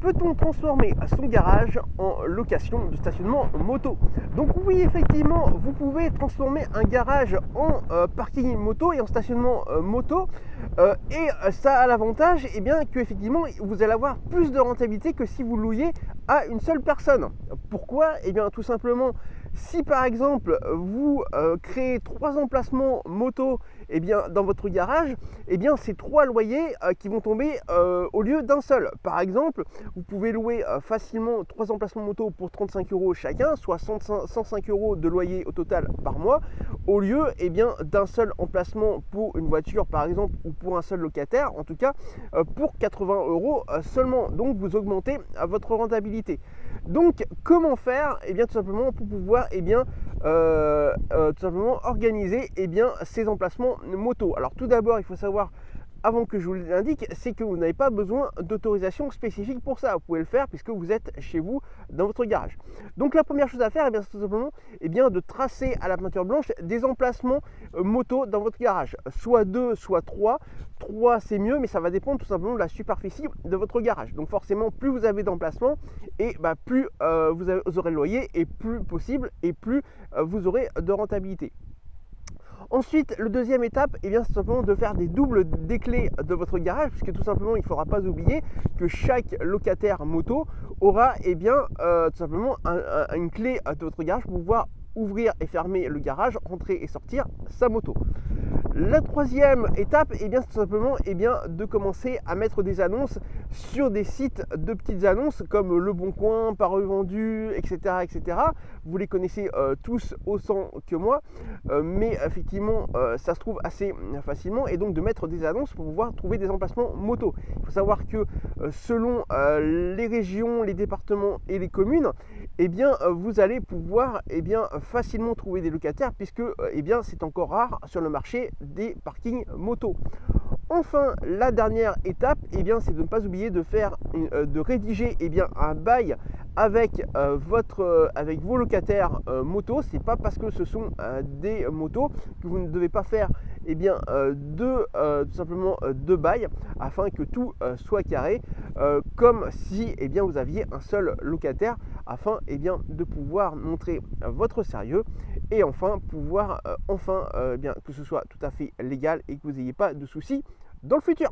Peut-on transformer son garage en location de stationnement moto? Donc oui, effectivement, vous pouvez transformer un garage en parking moto et en stationnement moto. Et ça a l'avantage que effectivement vous allez avoir plus de rentabilité que si vous louiez à une seule personne. Pourquoi? Tout simplement, si par exemple vous créez 3 emplacements moto dans votre garage, c'est 3 loyers qui vont tomber au lieu d'un seul. Par exemple, vous pouvez louer facilement 3 emplacements moto pour 35 € chacun, soit 105 € de loyer au total par mois, au lieu d'un seul emplacement pour une voiture par exemple, ou pour un seul locataire, en tout cas pour 80 € seulement. Donc vous augmentez votre rentabilité. Donc comment faire? Tout simplement pour pouvoir tout simplement organiser ces emplacements moto. Alors tout d'abord, il faut savoir, avant que je vous l'indique, c'est que vous n'avez pas besoin d'autorisation spécifique pour ça. Vous pouvez le faire puisque vous êtes chez vous dans votre garage. Donc la première chose à faire, c'est tout simplement de tracer à la peinture blanche des emplacements moto dans votre garage. Soit 2, soit 3. 3 c'est mieux, mais ça va dépendre tout simplement de la superficie de votre garage. Donc forcément, plus vous avez d'emplacements, et plus vous aurez le loyer, et plus possible, et plus vous aurez de rentabilité. Ensuite, la deuxième étape, c'est simplement de faire des doubles des clés de votre garage, puisque tout simplement, il ne faudra pas oublier que chaque locataire moto aura tout simplement une clé de votre garage pour pouvoir ouvrir et fermer le garage, entrer et sortir sa moto. La troisième étape, c'est tout simplement de commencer à mettre des annonces sur des sites de petites annonces comme Le Bon Coin, Paris Vendu, etc., etc. Vous les connaissez tous autant que moi, mais effectivement, ça se trouve assez facilement, et donc de mettre des annonces pour pouvoir trouver des emplacements moto. Il faut savoir que selon les régions, les départements et les communes, vous allez pouvoir facilement trouver des locataires, puisque c'est encore rare sur le marché des parkings moto. Enfin, la dernière étape, c'est de ne pas oublier de rédiger un bail avec vos locataires moto. C'est pas parce que ce sont des motos que vous ne devez pas faire tout simplement deux bails, afin que tout soit carré, comme si vous aviez un seul locataire, afin de pouvoir montrer votre sérieux, et enfin pouvoir que ce soit tout à fait légal et que vous n'ayez pas de soucis dans le futur.